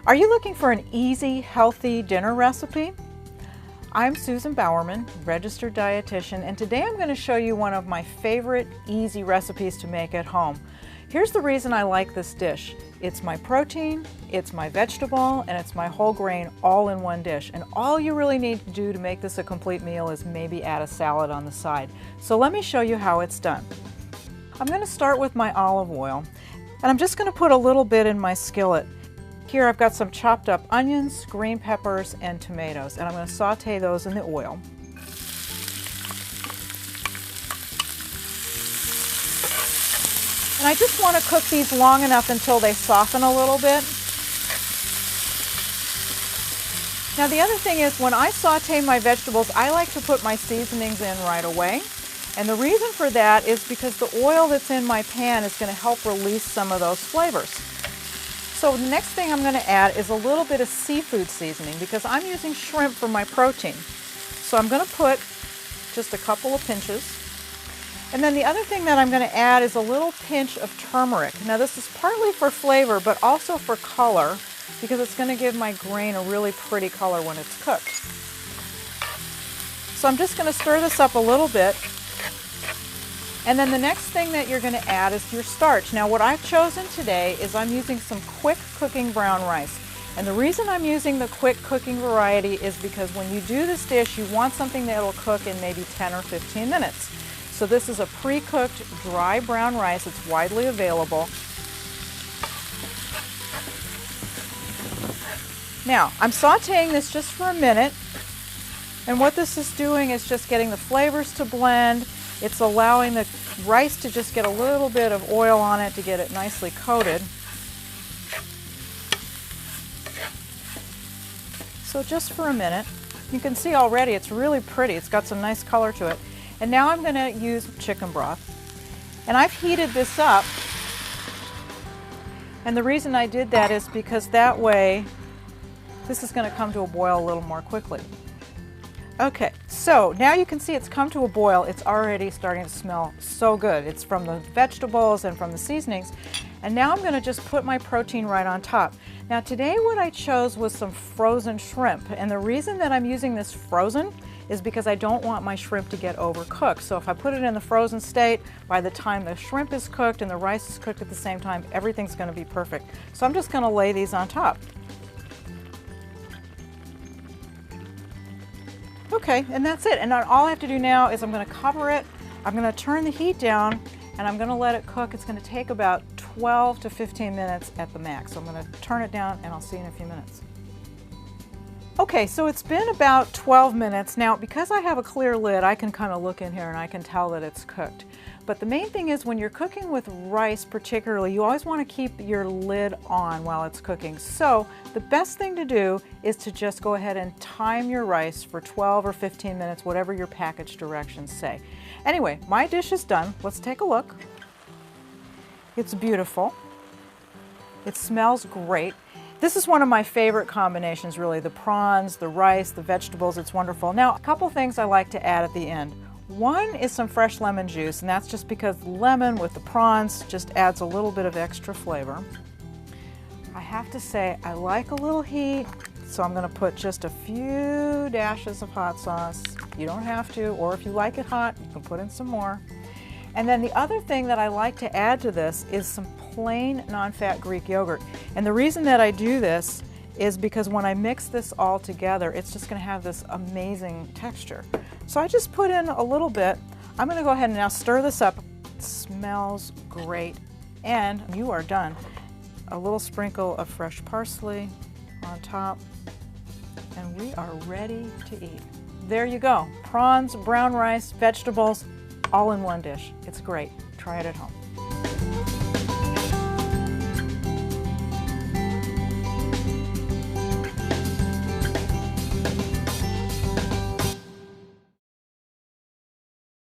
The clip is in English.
Are you looking for an easy, healthy dinner recipe? I'm Susan Bowerman, registered dietitian, and today I'm going to show you one of my favorite easy recipes to make at home. Here's the reason I like this dish. It's my protein, it's my vegetable, and it's my whole grain all in one dish. And all you really need to do to make this a complete meal is maybe add a salad on the side. So let me show you how it's done. I'm going to start with my olive oil, and I'm just going to put a little bit in my skillet. Here I've got some chopped up onions, green peppers, and tomatoes, and I'm going to saute those in the oil. And I just want to cook these long enough until they soften a little bit. Now the other thing is, when I saute my vegetables, I like to put my seasonings in right away. And the reason for that is because the oil that's in my pan is going to help release some of those flavors. So the next thing I'm going to add is a little bit of seafood seasoning because I'm using shrimp for my protein. So I'm going to put just a couple of pinches. And then the other thing that I'm going to add is a little pinch of turmeric. Now this is partly for flavor but also for color because it's going to give my grain a really pretty color when it's cooked. So I'm just going to stir this up a little bit. And then the next thing that you're going to add is your starch. Now what I've chosen today is I'm using some quick cooking brown rice. And the reason I'm using the quick cooking variety is because when you do this dish, you want something that will cook in maybe 10 or 15 minutes. So this is a pre-cooked dry brown rice. It's widely available. Now I'm sauteing this just for a minute. And what this is doing is just getting the flavors to blend. It's allowing the rice to just get a little bit of oil on it to get it nicely coated. So just for a minute. You can see already it's really pretty. It's got some nice color to it. And now I'm going to use chicken broth. And I've heated this up. And the reason I did that is because that way this is going to come to a boil a little more quickly. Okay, so now you can see it's come to a boil. It's already starting to smell so good. It's from the vegetables and from the seasonings. And now I'm going to just put my protein right on top. Now today what I chose was some frozen shrimp. And the reason that I'm using this frozen is because I don't want my shrimp to get overcooked. So if I put it in the frozen state, by the time the shrimp is cooked and the rice is cooked at the same time, everything's going to be perfect. So I'm just going to lay these on top. Okay, and that's it. And all I have to do now is I'm going to cover it, I'm going to turn the heat down, and I'm going to let it cook. It's going to take about 12 to 15 minutes at the max. So I'm going to turn it down and I'll see you in a few minutes. Okay, so it's been about 12 minutes. Now, because I have a clear lid, I can kind of look in here and I can tell that it's cooked. But the main thing is when you're cooking with rice particularly, you always want to keep your lid on while it's cooking. So the best thing to do is to just go ahead and time your rice for 12 or 15 minutes, whatever your package directions say. Anyway, my dish is done. Let's take a look. It's beautiful. It smells great. This is one of my favorite combinations, really. The prawns, the rice, the vegetables, it's wonderful. Now, a couple things I like to add at the end. One is some fresh lemon juice, and that's just because lemon with the prawns just adds a little bit of extra flavor. I have to say, I like a little heat, so I'm going to put just a few dashes of hot sauce. You don't have to, or if you like it hot, you can put in some more. And then the other thing that I like to add to this is some plain non-fat Greek yogurt. And the reason that I do this is because when I mix this all together, it's just going to have this amazing texture. So I just put in a little bit. I'm going to go ahead and now stir this up. It smells great. And you are done. A little sprinkle of fresh parsley on top. And we are ready to eat. There you go. Prawns, brown rice, vegetables, all in one dish. It's great. Try it at home.